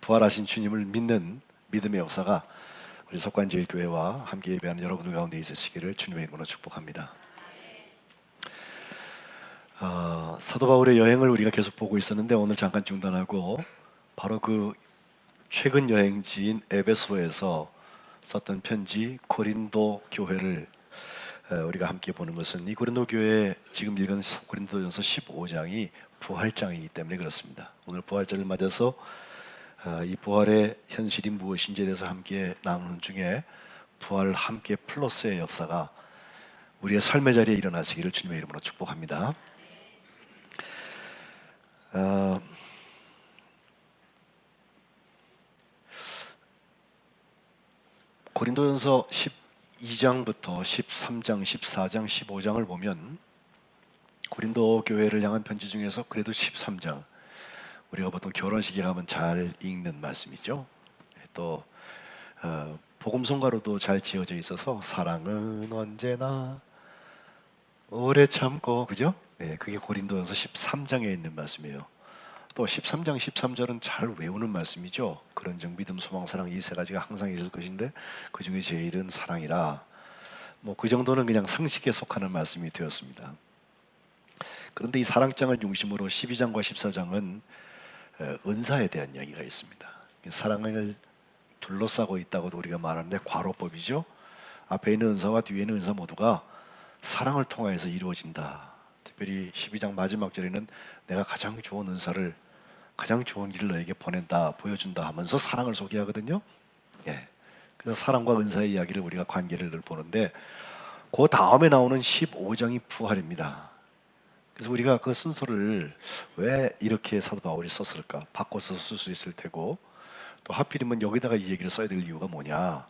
부활하신 주님을 믿는 믿음의 역사가 우리 석관제일교회와 함께 예배하는 여러분들 가운데 있으시기를 주님의 이름으로 축복합니다. 사도 바울의 여행을 우리가 계속 보고 있었는데 오늘 잠깐 중단하고 바로 그 최근 여행지인 에베소에서 썼던 편지 고린도 교회를 우리가 함께 보는 것은 이 고린도 교회 지금 읽은 고린도전서 15장이 부활장이기 때문에 그렇습니다. 오늘 부활절을 맞아서 이 부활의 현실이 무엇인지에 대해서 함께 나누는 중에 부활 함께 플러스의 역사가 우리의 삶의 자리에 일어나시기를 주님의 이름으로 축복합니다. 고린도전서 12장부터 13장, 14장, 15장을 보면 고린도 교회를 향한 편지 중에서 그래도 13장, 우리가 보통 결혼식에 가면 잘 읽는 말씀이죠. 또 복음성가로도 잘 지어져 있어서 사랑은 언제나 오래 참고, 그죠? 네, 그게 고린도전서 13장에 있는 말씀이에요. 또 13장 13절은 잘 외우는 말씀이죠. 그런즉 믿음, 소망, 사랑 이 세 가지가 항상 있을 것인데 그 중에 제일은 사랑이라. 그 정도는 그냥 상식에 속하는 말씀이 되었습니다. 그런데 이 사랑장을 중심으로 12장과 14장은 은사에 대한 이야기가 있습니다. 사랑을 둘러싸고 있다고도 우리가 말하는데 과로법이죠. 앞에 있는 은사와 뒤에 있는 은사 모두가 사랑을 통하여서 이루어진다. 특별히 12장 마지막 절에는 내가 가장 좋은 은사를, 가장 좋은 일을 너에게 보낸다, 보여준다 하면서 사랑을 소개하거든요. 그래서 사랑과 은사의 이야기를 우리가 관계를 보는데 그 다음에 나오는 15장이 부활입니다. 그래서 우리가 그 순서를 왜 이렇게 사도 바울이 썼을까? 바꿔서 쓸 수 있을 테고, 또 하필이면 여기다가 이 얘기를 써야 될 이유가 뭐냐?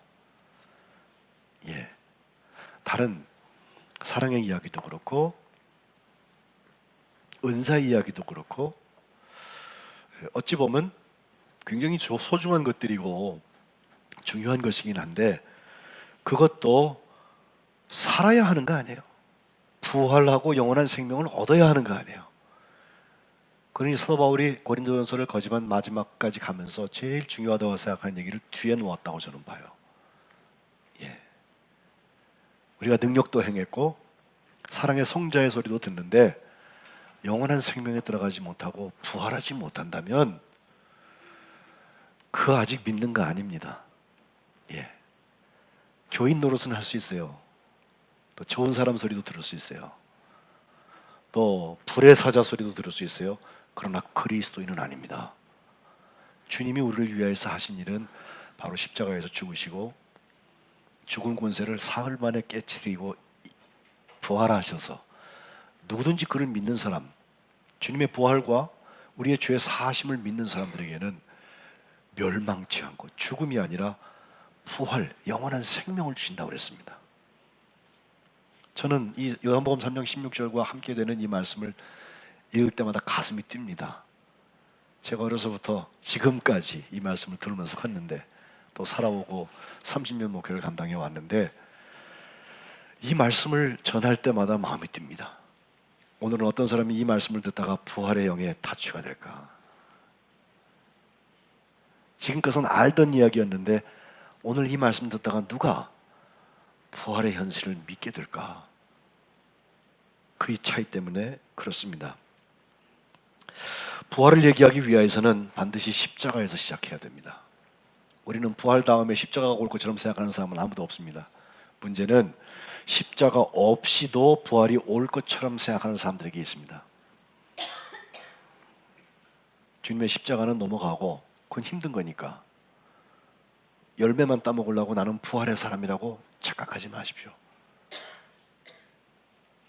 다른 사랑의 이야기도 그렇고 은사 이야기도 그렇고 어찌 보면 굉장히 소중한 것들이고 중요한 것이긴 한데 그것도 살아야 하는 거 아니에요? 부활하고 영원한 생명을 얻어야 하는 거 아니에요? 그러니 사도 바울이 고린도전서를 거지만 마지막까지 가면서 제일 중요하다고 생각하는 얘기를 뒤에 놓았다고 저는 봐요. 우리가 능력도 행했고 사랑의 성자의 소리도 듣는데 영원한 생명에 들어가지 못하고 부활하지 못한다면 그 아직 믿는 거 아닙니다. 교인 노릇은 할 수 있어요. 또 좋은 사람 소리도 들을 수 있어요. 또 불의 사자 소리도 들을 수 있어요. 그러나 그리스도인은 아닙니다. 주님이 우리를 위하여서 하신 일은 바로 십자가에서 죽으시고 죽은 권세를 사흘 만에 깨트리고 부활하셔서 누구든지 그를 믿는 사람, 주님의 부활과 우리의 죄의 사하심을 믿는 사람들에게는 멸망치 않고 죽음이 아니라 부활, 영원한 생명을 주신다고 그랬습니다. 저는 이 요한복음 3장 16절과 함께 되는 이 말씀을 읽을 때마다 가슴이 뜁니다. 제가 어려서부터 지금까지 이 말씀을 들으면서 컸는데 또 살아오고 30년 목회를 감당해 왔는데 이 말씀을 전할 때마다 마음이 뜁니다. 오늘은 어떤 사람이 이 말씀을 듣다가 부활의 영에 타취가 될까? 지금까지는 알던 이야기였는데 오늘 이 말씀 듣다가 누가 부활의 현실을 믿게 될까? 그 차이 때문에 그렇습니다. 부활을 얘기하기 위해서는 반드시 십자가에서 시작해야 됩니다. 우리는 부활 다음에 십자가가 올 것처럼 생각하는 사람은 아무도 없습니다. 문제는 십자가 없이도 부활이 올 것처럼 생각하는 사람들에게 있습니다. 주님의 십자가는 넘어가고 그건 힘든 거니까 열매만 따먹으려고 나는 부활의 사람이라고 착각하지 마십시오.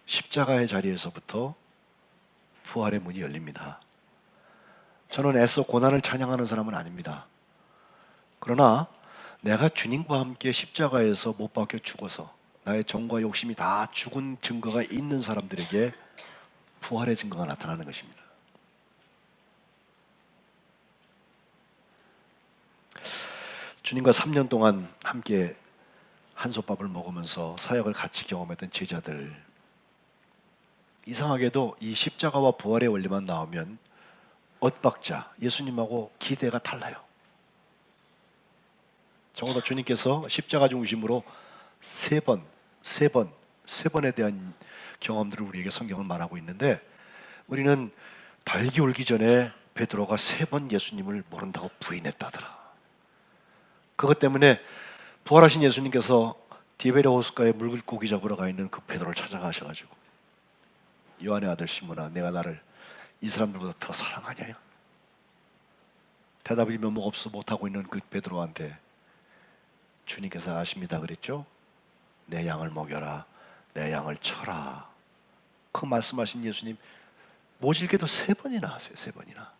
십자가의 자리에서부터 부활의 문이 열립니다. 저는 애써 고난을 찬양하는 사람은 아닙니다. 그러나 내가 주님과 함께 십자가에서 못 박혀 죽어서 나의 정과 욕심이 다 죽은 증거가 있는 사람들에게 부활의 증거가 나타나는 것입니다. 주님과 3년 동안 함께 한솥밥을 먹으면서 사역을 같이 경험했던 제자들, 이상하게도 이 십자가와 부활의 원리만 나오면 엇박자, 예수님하고 기대가 달라요. 적어도 주님께서 십자가 중심으로 세 번에 대한 경험들을 우리에게 성경은 말하고 있는데, 우리는 달기 울기 전에 베드로가 3번 예수님을 모른다고 부인했다더라. 그것 때문에 부활하신 예수님께서 디베랴 호숫가에 물고기 잡으러 가 있는 그 베드로를 찾아가셔가지고, 요한의 아들 시몬아, 내가 나를 이 사람들보다 더 사랑하냐? 대답이 면목 없어 못하고 있는 그 베드로한테 주님께서 아십니다 그랬죠? 내 양을 먹여라, 내 양을 쳐라. 그 말씀하신 예수님 모질게도 3번이나 하세요. 3번이나.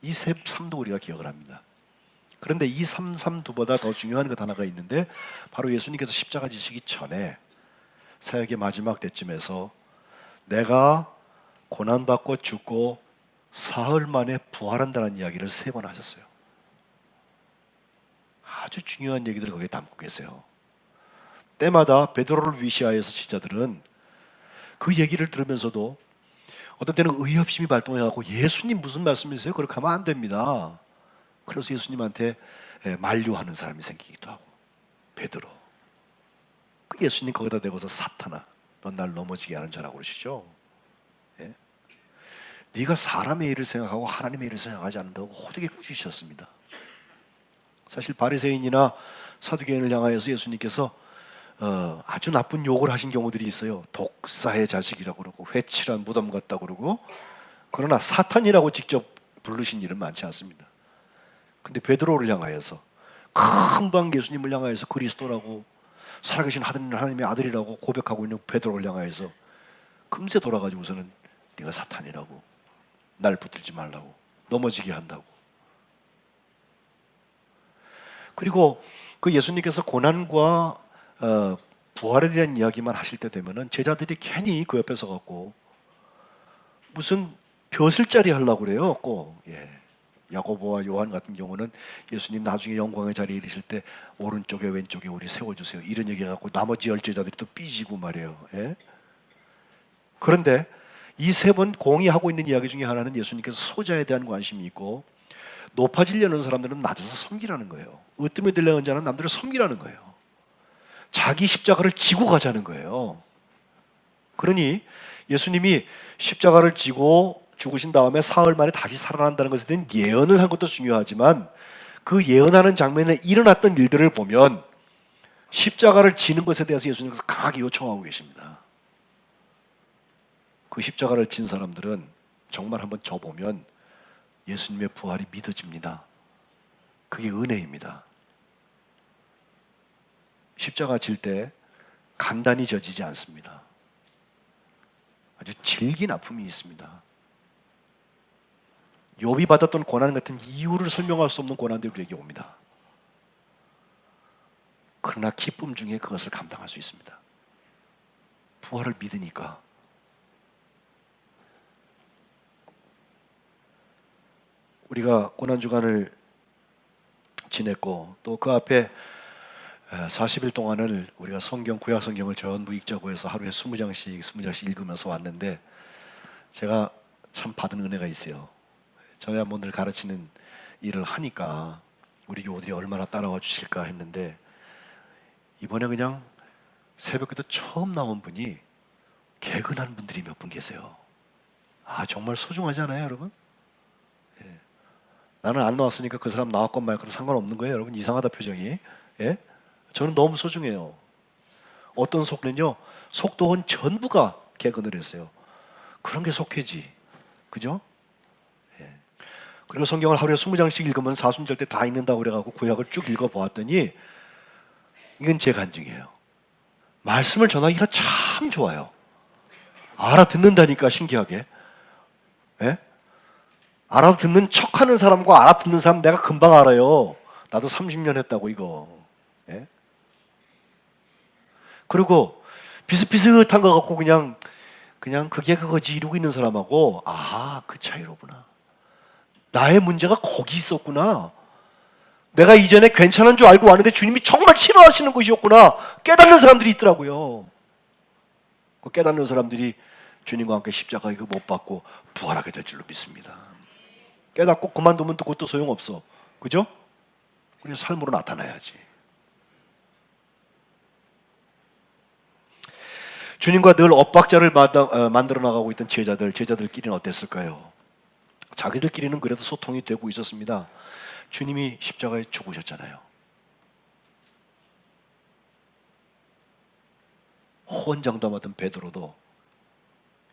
이 삶도 우리가 기억을 합니다. 그런데 이 삶두보다 더 중요한 것 하나가 있는데, 바로 예수님께서 십자가 지시기 전에 사역의 마지막 때쯤에서 내가 고난받고 죽고 사흘 만에 부활한다는 이야기를 3번 하셨어요. 아주 중요한 얘기들을 거기에 담고 계세요. 때마다 베드로를 위시하여서 지자들은 그 얘기를 들으면서도 어떤 때는 의협심이 발동해갖고 예수님 무슨 말씀이세요? 그렇게 하면 안 됩니다. 그래서 예수님한테 만류하는 사람이 생기기도 하고, 베드로, 그 예수님 거기다 대고서 사탄아, 넌 날 넘어지게 하는 자라고 그러시죠. 예? 네가 사람의 일을 생각하고 하나님의 일을 생각하지 않는다고 호되게 꾸짖으셨습니다. 사실 바리새인이나 사두개인을 향하여서 예수님께서 아주 나쁜 욕을 하신 경우들이 있어요. 독사의 자식이라고 그러고 회칠한 무덤 같다고 그러고, 그러나 사탄이라고 직접 부르신 일은 많지 않습니다. 근데 베드로를 향하여서, 금방 예수님을 향하여서 그리스도라고, 살아계신 하나님의 아들이라고 고백하고 있는 베드로를 향하여서 금세 돌아가지고서는 네가 사탄이라고, 날 붙들지 말라고, 넘어지게 한다고. 그리고 그 예수님께서 고난과 부활에 대한 이야기만 하실 때 되면은 제자들이 괜히 그 옆에 서갖고 무슨 벼슬자리 하려고 그래요. 꼭. 야고보와 요한 같은 경우는 예수님 나중에 영광의 자리에 이르실 때 오른쪽에 왼쪽에 우리 세워주세요, 이런 얘기 해갖고 나머지 10제자들이 또 삐지고 말이에요. 그런데 이 3번 공의하고 있는 이야기 중에 하나는 예수님께서 소자에 대한 관심이 있고, 높아지려는 사람들은 낮아서 섬기라는 거예요. 으뜸이 되려는 자는 남들을 섬기라는 거예요. 자기 십자가를 지고 가자는 거예요. 그러니 예수님이 십자가를 지고 죽으신 다음에 사흘 만에 다시 살아난다는 것에 대한 예언을 한 것도 중요하지만, 그 예언하는 장면에 일어났던 일들을 보면 십자가를 지는 것에 대해서 예수님께서 강하게 요청하고 계십니다. 그 십자가를 진 사람들은 정말 한번 져보면 예수님의 부활이 믿어집니다. 그게 은혜입니다. 십자가 질 때 간단히 져지지 않습니다. 아주 질긴 아픔이 있습니다. 욥이 받았던 고난 같은 이유를 설명할 수 없는 고난들이 우리에게 옵니다. 그러나 기쁨 중에 그것을 감당할 수 있습니다. 부활을 믿으니까. 우리가 고난주간을 지냈고, 또 그 앞에 40일 동안을 우리가 구약 성경을 전부 읽자고 해서 하루에 20장씩 읽으면서 왔는데, 제가 참 받은 은혜가 있어요. 저야 뭐 늘 가르치는 일을 하니까 우리 교우들이 얼마나 따라와 주실까 했는데, 이번에 그냥 새벽기도 처음 나온 분이 개근한 분들이 몇 분 계세요. 정말 소중하지 않아요, 여러분? 나는 안 나왔으니까 그 사람 나왔건 말건 상관없는 거예요, 여러분. 이상하다 표정이. 저는 너무 소중해요. 어떤 속는요, 속도원 전부가 개근을 했어요. 그런 게 속회지, 그죠? 그리고 성경을 하루에 20장씩 읽으면 사순절 때 다 읽는다고 그래가지고 구약을 쭉 읽어보았더니, 이건 제 간증이에요. 말씀을 전하기가 참 좋아요. 알아듣는다니까, 신기하게. 알아듣는 척하는 사람과 알아듣는 사람 내가 금방 알아요. 나도 30년 했다고 이거. 그리고 비슷비슷한 거 갖고 그냥 그게 그거지 이러고 있는 사람하고, 그 차이로구나. 나의 문제가 거기 있었구나. 내가 이전에 괜찮은 줄 알고 왔는데 주님이 정말 치료하시는 것이었구나. 깨닫는 사람들이 있더라고요. 그 깨닫는 사람들이 주님과 함께 십자가 이거 못 받고 부활하게 될 줄로 믿습니다. 깨닫고 그만두면 또 그것도 소용없어. 그죠? 우리의 삶으로 나타나야지. 주님과 늘 엇박자를 만들어 나가고 있던 제자들끼리는 어땠을까요? 자기들끼리는 그래도 소통이 되고 있었습니다. 주님이 십자가에 죽으셨잖아요. 호언장담하던 베드로도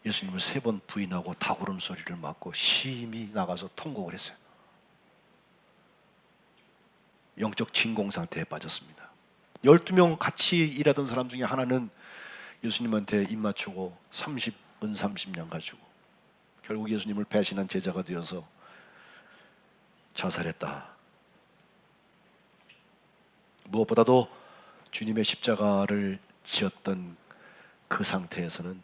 예수님을 3번 부인하고 닭울음 소리를 맞고 심히 나가서 통곡을 했어요. 영적 진공 상태에 빠졌습니다. 12명 같이 일하던 사람 중에 하나는 예수님한테 입 맞추고 30년 가지고 결국 예수님을 배신한 제자가 되어서 자살했다. 무엇보다도 주님의 십자가를 지었던 그 상태에서는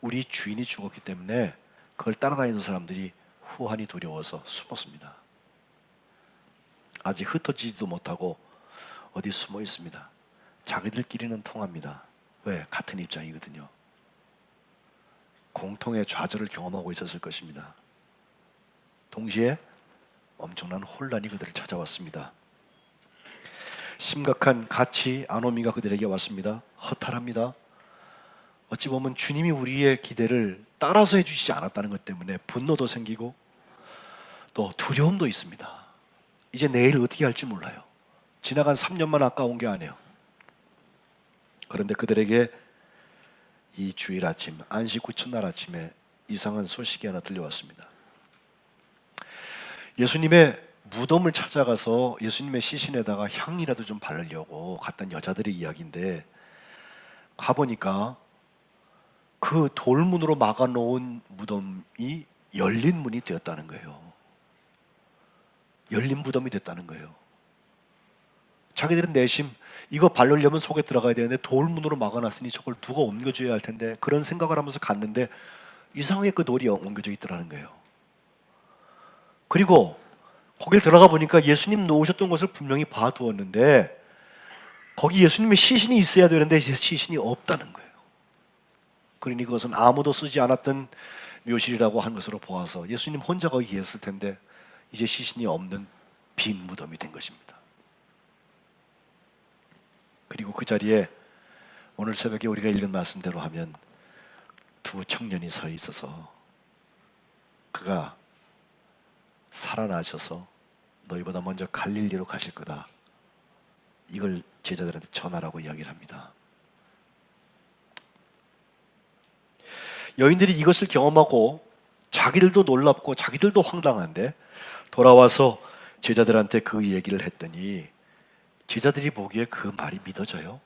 우리 주인이 죽었기 때문에 그걸 따라다니는 사람들이 후환이 두려워서 숨었습니다. 아직 흩어지지도 못하고 어디 숨어 있습니다. 자기들끼리는 통합니다. 왜? 같은 입장이거든요. 공통의 좌절을 경험하고 있었을 것입니다. 동시에 엄청난 혼란이 그들을 찾아왔습니다. 심각한 가치 아노미가 그들에게 왔습니다. 허탈합니다. 어찌 보면 주님이 우리의 기대를 따라서 해주시지 않았다는 것 때문에 분노도 생기고 또 두려움도 있습니다. 이제 내일 어떻게 할지 몰라요. 지나간 3년만 아까운 게 아니에요. 그런데 그들에게 이 주일 아침, 안식 후 첫날 아침에 이상한 소식이 하나 들려왔습니다. 예수님의 무덤을 찾아가서 예수님의 시신에다가 향이라도 좀 바르려고 갔던 여자들의 이야기인데, 가보니까 그 돌문으로 막아놓은 무덤이 열린 문이 되었다는 거예요. 열린 무덤이 됐다는 거예요. 자기들은 내심 이거 바르려면 속에 들어가야 되는데 돌문으로 막아놨으니 저걸 누가 옮겨줘야 할 텐데, 그런 생각을 하면서 갔는데 이상하게 그 돌이 옮겨져 있더라는 거예요. 그리고 거길 들어가 보니까 예수님 놓으셨던 것을 분명히 봐두었는데 거기 예수님의 시신이 있어야 되는데 이제 시신이 없다는 거예요. 그러니 그것은 아무도 쓰지 않았던 묘실이라고 한 것으로 보아서 예수님 혼자 거기 계셨을 텐데 이제 시신이 없는 빈 무덤이 된 것입니다. 그리고 그 자리에 오늘 새벽에 우리가 읽은 말씀대로 하면 두 청년이 서 있어서 그가 살아나셔서 너희보다 먼저 갈릴리로 가실 거다, 이걸 제자들한테 전하라고 이야기를 합니다. 여인들이 이것을 경험하고 자기들도 놀랍고 자기들도 황당한데 돌아와서 제자들한테 그 얘기를 했더니 제자들이 보기에 그 말이 믿어져요?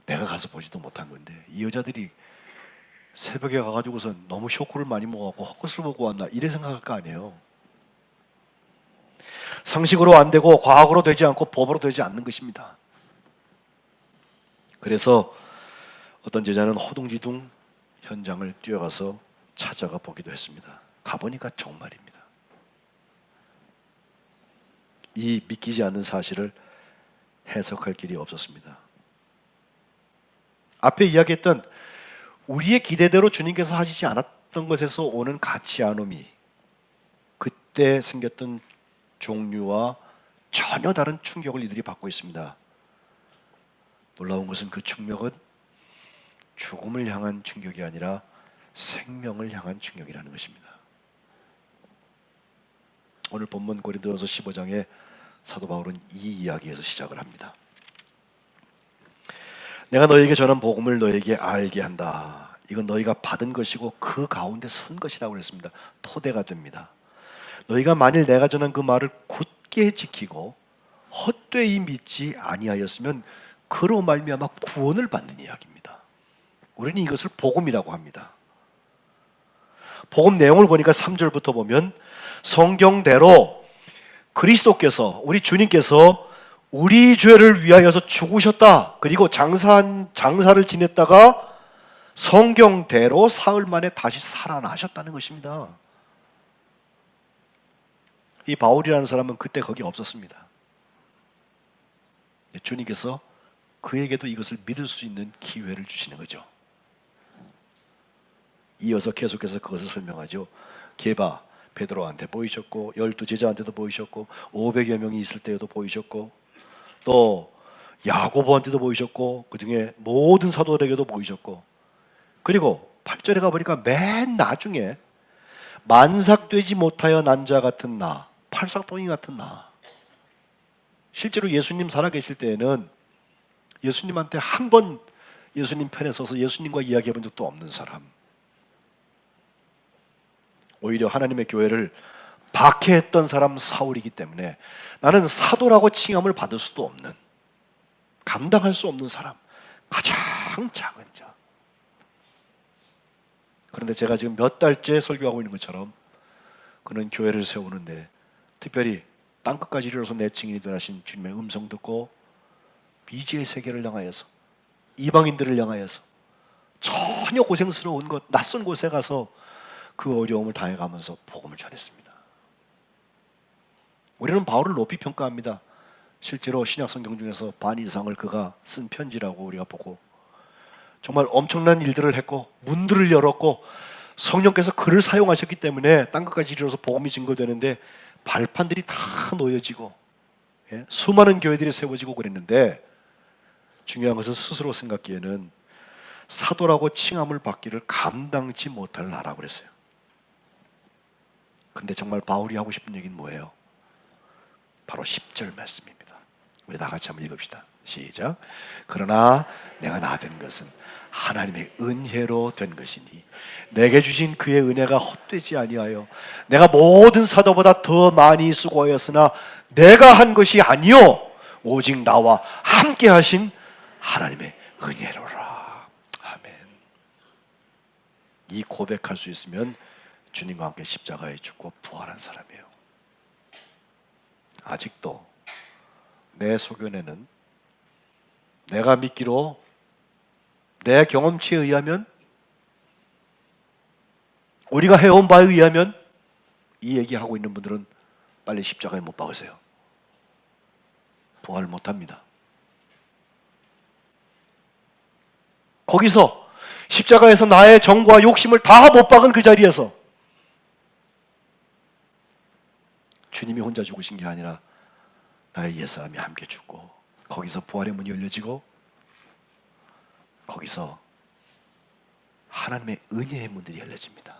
내가 가서 보지도 못한 건데 이 여자들이 새벽에 가가지고서 너무 쇼크를 많이 먹어갖고 헛것을 보고 왔나 이래 생각할 거 아니에요. 상식으로 안 되고 과학으로 되지 않고 법으로 되지 않는 것입니다. 그래서 어떤 제자는 허둥지둥 현장을 뛰어가서 찾아가 보기도 했습니다. 가보니까 정말입니다. 이 믿기지 않는 사실을 해석할 길이 없었습니다. 앞에 이야기했던 우리의 기대대로 주님께서 하시지 않았던 것에서 오는 가치 아노미, 그때 생겼던 종류와 전혀 다른 충격을 이들이 받고 있습니다. 놀라운 것은 그 충격은 죽음을 향한 충격이 아니라 생명을 향한 충격이라는 것입니다. 오늘 본문 고린도전서 15장에 사도 바울은 이 이야기에서 시작을 합니다. 내가 너에게 전한 복음을 너에게 알게 한다. 이건 너희가 받은 것이고 그 가운데 선 것이라고 그랬습니다. 토대가 됩니다. 너희가 만일 내가 전한 그 말을 굳게 지키고 헛되이 믿지 아니하였으면 그로 말미암아 구원을 받는 이야기입니다. 우리는 이것을 복음이라고 합니다. 복음 내용을 보니까 3절부터 보면 성경대로 그리스도께서, 우리 주님께서 우리 죄를 위하여서 죽으셨다. 그리고 장사를 지냈다가 성경대로 사흘 만에 다시 살아나셨다는 것입니다. 이 바울이라는 사람은 그때 거기 없었습니다. 주님께서 그에게도 이것을 믿을 수 있는 기회를 주시는 거죠. 이어서 계속해서 그것을 설명하죠. 게바, 베드로한테 보이셨고 12제자한테도 보이셨고 500여 명이 있을 때에도 보이셨고 또 야고보한테도 보이셨고 그중에 모든 사도들에게도 보이셨고 그리고 8절에 가보니까 맨 나중에 만삭되지 못하여 난 자 같은 나, 팔삭동이 같은 나. 실제로 예수님 살아계실 때에는 예수님한테 한 번 예수님 편에 서서 예수님과 이야기해 본 적도 없는 사람, 오히려 하나님의 교회를 박해했던 사람 사울이기 때문에 나는 사도라고 칭함을 받을 수도 없는, 감당할 수 없는 사람, 가장 작은 자. 그런데 제가 지금 몇 달째 설교하고 있는 것처럼 그는 교회를 세우는데 특별히 땅끝까지 이르러서 내 증인이 되하신 주님의 음성 듣고 미지의 세계를 향하여서, 이방인들을 향하여서 전혀 고생스러운 것, 낯선 곳에 가서 그 어려움을 당해가면서 복음을 전했습니다. 우리는 바울을 높이 평가합니다. 실제로 신약 성경 중에서 반 이상을 그가 쓴 편지라고 우리가 보고, 정말 엄청난 일들을 했고 문들을 열었고 성령께서 그를 사용하셨기 때문에 땅끝까지 이르러서 복음이 증거되는데 발판들이 다 놓여지고 수많은 교회들이 세워지고 그랬는데, 중요한 것은 스스로 생각기에는 사도라고 칭함을 받기를 감당치 못할 나라고 그랬어요. 근데 정말 바울이 하고 싶은 얘기는 뭐예요? 바로 10절 말씀입니다. 우리 다 같이 한번 읽읍시다. 시작. 그러나 내가 나된 것은 하나님의 은혜로 된 것이니 내게 주신 그의 은혜가 헛되지 아니하여 내가 모든 사도보다 더 많이 수고하였으나 내가 한 것이 아니요 오직 나와 함께 하신 하나님의 은혜로라. 아멘. 이 고백할 수 있으면 주님과 함께 십자가에 죽고 부활한 사람이에요. 아직도 내 소견에는 내가 믿기로 내 경험치에 의하면, 우리가 해온 바에 의하면 이 얘기하고 있는 분들은 빨리 십자가에 못 박으세요. 부활을 못합니다. 거기서 십자가에서 나의 정과 욕심을 다 못 박은 그 자리에서 주님이 혼자 죽으신 게 아니라 나의 옛사람이 함께 죽고 거기서 부활의 문이 열려지고 거기서 하나님의 은혜의 문들이 열려집니다.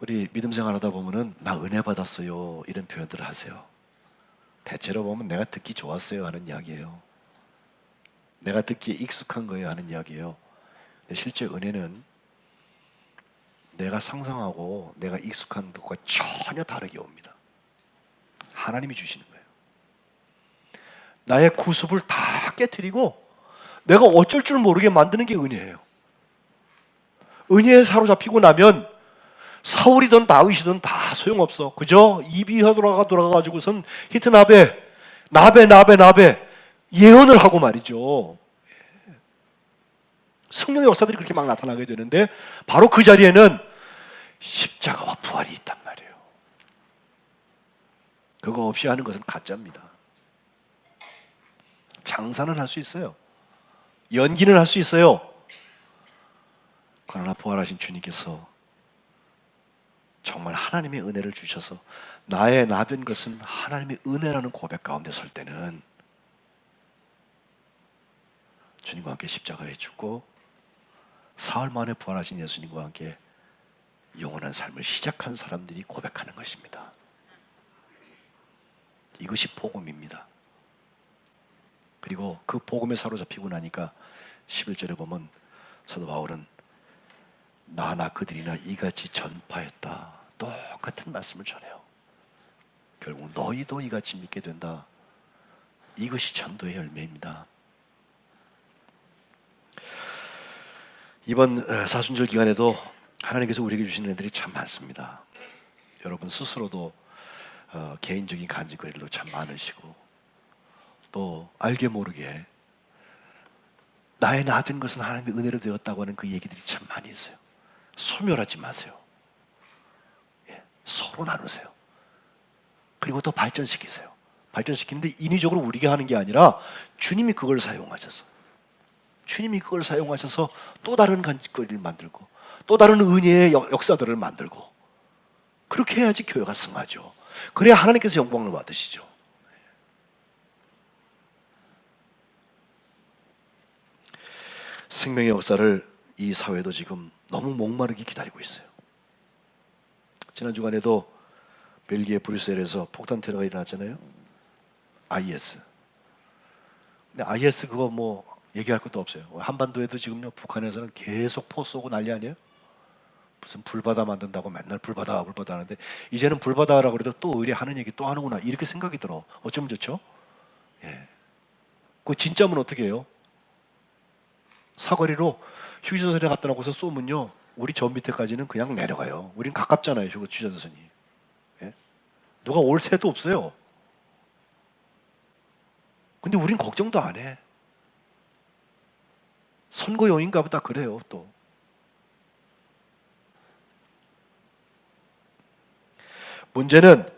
우리 믿음 생활하다 보면은 나 은혜 받았어요 이런 표현들을 하세요. 대체로 보면 내가 듣기 좋았어요 하는 이야기예요. 내가 듣기에 익숙한 거예요 하는 이야기예요. 근데 실제 은혜는 내가 상상하고 내가 익숙한 것과 전혀 다르게 옵니다. 하나님이 주시는 거예요. 나의 구습을 다 깨트리고 내가 어쩔 줄 모르게 만드는 게 은혜예요. 은혜에 사로잡히고 나면 사울이든 다윗이든 다 소용없어. 그죠? 입이 돌아가가지고선 히트나베 나베 예언을 하고 말이죠. 성령의 역사들이 그렇게 막 나타나게 되는데 바로 그 자리에는 십자가와 부활이 있단 말이에요. 그거 없이 하는 것은 가짜입니다. 장사는 할 수 있어요. 연기는 할 수 있어요. 그러나 부활하신 주님께서 정말 하나님의 은혜를 주셔서 나의 나 된 것은 하나님의 은혜라는 고백 가운데 설 때는 주님과 함께 십자가에 죽고 사흘 만에 부활하신 예수님과 함께 영원한 삶을 시작한 사람들이 고백하는 것입니다. 이것이 복음입니다. 그리고 그 복음에 사로잡히고 나니까 11절에 보면 사도 바울은 나나 그들이나 이같이 전파했다. 똑같은 말씀을 전해요. 결국 너희도 이같이 믿게 된다. 이것이 전도의 열매입니다. 이번 사순절 기간에도 하나님께서 우리에게 주시는 애들이 참 많습니다. 여러분 스스로도 개인적인 간증거리도 참 많으시고 또 알게 모르게 나의 나 된 것은 하나님의 은혜로 되었다고 하는 그 얘기들이 참 많이 있어요. 소멸하지 마세요. 서로 나누세요. 그리고 또 발전시키세요. 발전시키는데 인위적으로 우리가 하는 게 아니라 주님이 그걸 사용하셔서 또 다른 간증거리를 만들고 또 다른 은혜의 역사들을 만들고 그렇게 해야지 교회가 승하죠. 그래야 하나님께서 영광을 받으시죠. 생명의 역사를 이 사회도 지금 너무 목마르게 기다리고 있어요. 지난 주간에도 벨기에 브뤼셀에서 폭탄 테러가 일어났잖아요. IS. 근데 IS 그거 뭐 얘기할 것도 없어요. 한반도에도 지금요 북한에서는 계속 포 쏘고 난리 아니에요? 무슨 불바다 만든다고 맨날 불바다 하는데 이제는 불바다라고 그래도 또 의뢰하는 얘기 또 하는구나 이렇게 생각이 들어. 어쩌면 좋죠? 예. 그 진짜면 어떻게 해요? 사거리로 휴게소에 갖다 놓고서 쏘면요 우리 저 밑에까지는 그냥 내려가요. 우린 가깝잖아요. 휴게소선이. 예? 누가 올 새도 없어요. 근데 우린 걱정도 안 해. 선거용인가 보다 그래요. 또 문제는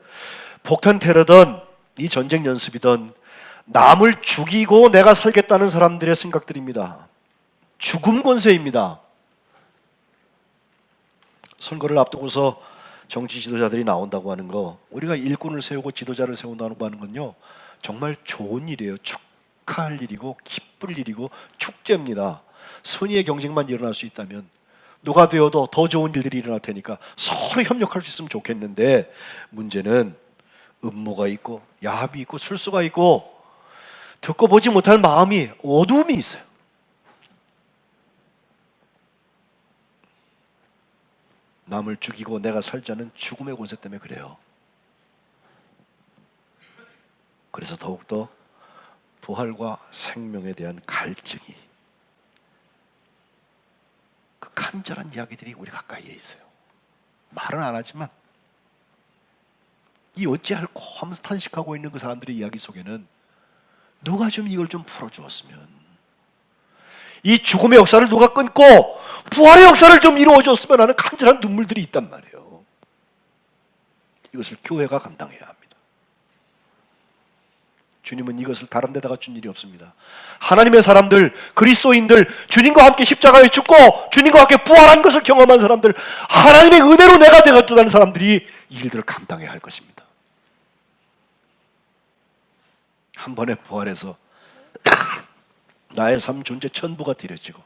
폭탄 테러든 이 전쟁 연습이든 남을 죽이고 내가 살겠다는 사람들의 생각들입니다. 죽음 권세입니다. 선거를 앞두고서 정치 지도자들이 나온다고 하는 거, 우리가 일꾼을 세우고 지도자를 세운다고 하는 건요 정말 좋은 일이에요. 축하할 일이고 기쁠 일이고 축제입니다. 선의의 경쟁만 일어날 수 있다면 누가 되어도 더 좋은 일들이 일어날 테니까 서로 협력할 수 있으면 좋겠는데, 문제는 음모가 있고 야합이 있고 술수가 있고 듣고 보지 못할 마음이, 어두움이 있어요. 남을 죽이고 내가 살자는 죽음의 권세 때문에 그래요. 그래서 더욱더 부활과 생명에 대한 갈증이, 그 간절한 이야기들이 우리 가까이에 있어요. 말은 안 하지만 이 어찌할꼬 하면서 탄식하고 있는 그 사람들의 이야기 속에는 누가 좀 이걸 좀 풀어주었으면, 이 죽음의 역사를 누가 끊고 부활의 역사를 좀 이루어줬으면 하는 간절한 눈물들이 있단 말이에요. 이것을 교회가 감당해야 합니다. 주님은 이것을 다른 데다가 준 일이 없습니다. 하나님의 사람들, 그리스도인들, 주님과 함께 십자가에 죽고 주님과 함께 부활한 것을 경험한 사람들, 하나님의 은혜로 내가 되었다는 사람들이 이 일들을 감당해야 할 것입니다. 한 번에 부활해서 나의 삶 존재 전부가 드려지고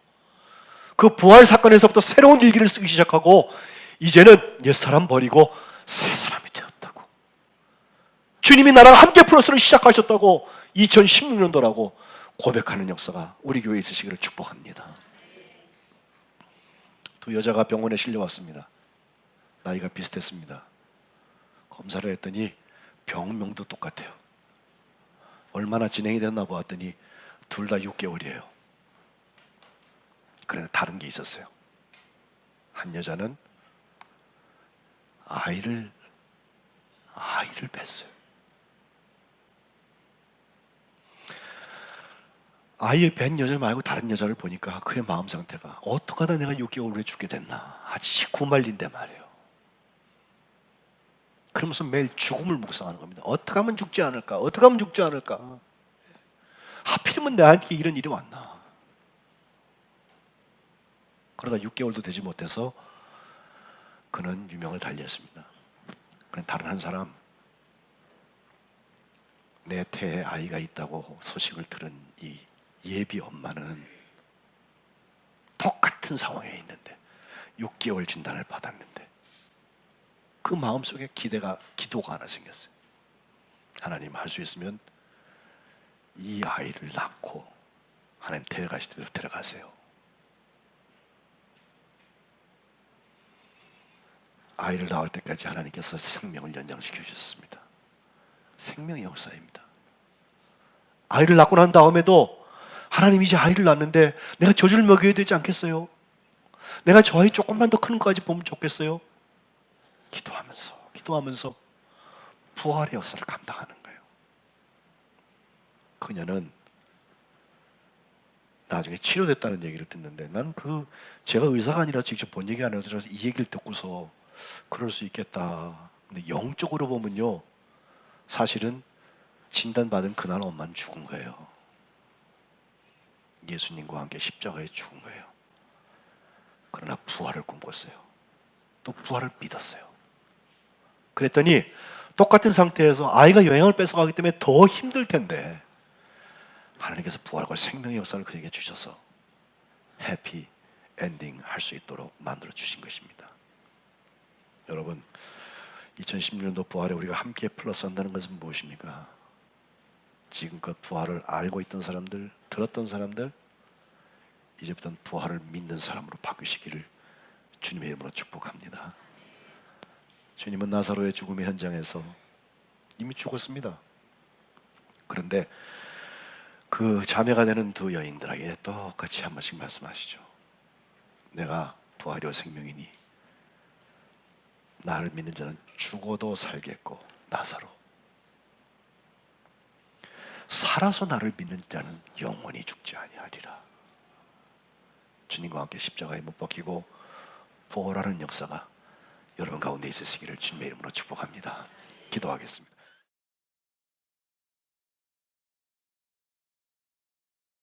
그 부활 사건에서부터 새로운 일기를 쓰기 시작하고 이제는 옛사람 버리고 새 사람이 되었다고, 주님이 나랑 함께 플러스를 시작하셨다고 2016년도라고 고백하는 역사가 우리 교회에 있으시기를 축복합니다. 두 여자가 병원에 실려왔습니다. 나이가 비슷했습니다. 검사를 했더니 병명도 똑같아요. 얼마나 진행이 됐나 보았더니 둘 다 6개월이에요. 그런데 다른 게 있었어요. 한 여자는 아이를 뱄어요. 아이의 뵌 여자 말고 다른 여자를 보니까 그의 마음 상태가, 어떻게 하다 내가 6개월 후에 죽게 됐나, 아직 구말린데 말이에요. 그러면서 매일 죽음을 묵상하는 겁니다. 어떻게 하면 죽지 않을까, 어떻게 하면 죽지 않을까, 하필이면 나한테 이런 일이 왔나. 그러다 6개월도 되지 못해서 그는 유명을 달리했습니다. 그는 다른 한 사람, 내 태에 아이가 있다고 소식을 들은 이 예비 엄마는 똑같은 상황에 있는데 6개월 진단을 받았는데 그 마음속에 기도가 하나 생겼어요. 하나님, 할 수 있으면 이 아이를 낳고 하나님 데려가실 대로 데려가세요. 아이를 낳을 때까지 하나님께서 생명을 연장시켜 주셨습니다. 생명의 역사입니다. 아이를 낳고 난 다음에도 하나님, 이제 아이를 낳는데 내가 젖을 먹여야 되지 않겠어요? 내가 저 아이 조금만 더 큰 것까지 보면 좋겠어요? 기도하면서 부활의 역사를 감당하는 거예요. 그녀는 나중에 치료됐다는 얘기를 듣는데, 난 제가 의사가 아니라 직접 본 얘기가 아니라서 이 얘기를 듣고서 그럴 수 있겠다. 근데 영적으로 보면요, 사실은 진단받은 그날 엄마는 죽은 거예요. 예수님과 함께 십자가에 죽은 거예요. 그러나 부활을 꿈꿨어요. 또 부활을 믿었어요. 그랬더니 똑같은 상태에서 아이가 영향을 뺏어가기 때문에 더 힘들 텐데 하나님께서 부활과 생명의 역사를 그에게 주셔서 해피 엔딩 할 수 있도록 만들어 주신 것입니다. 여러분, 2016년도 부활에 우리가 함께 플러스 한다는 것은 무엇입니까? 지금껏 부활을 알고 있던 사람들, 들었던 사람들, 이제부터는 부활을 믿는 사람으로 바뀌시기를 주님의 이름으로 축복합니다. 주님은 나사로의 죽음의 현장에서 이미 죽었습니다. 그런데 그 자매가 되는 두 여인들에게 똑같이 한 번씩 말씀하시죠. 내가 부활이요 생명이니 나를 믿는 자는 죽어도 살겠고, 나사로 살아서 나를 믿는 자는 영원히 죽지 아니하리라. 주님과 함께 십자가에 못 박히고 부활하는 역사가 여러분 가운데 있으시기를 주님의 이름으로 축복합니다. 기도하겠습니다.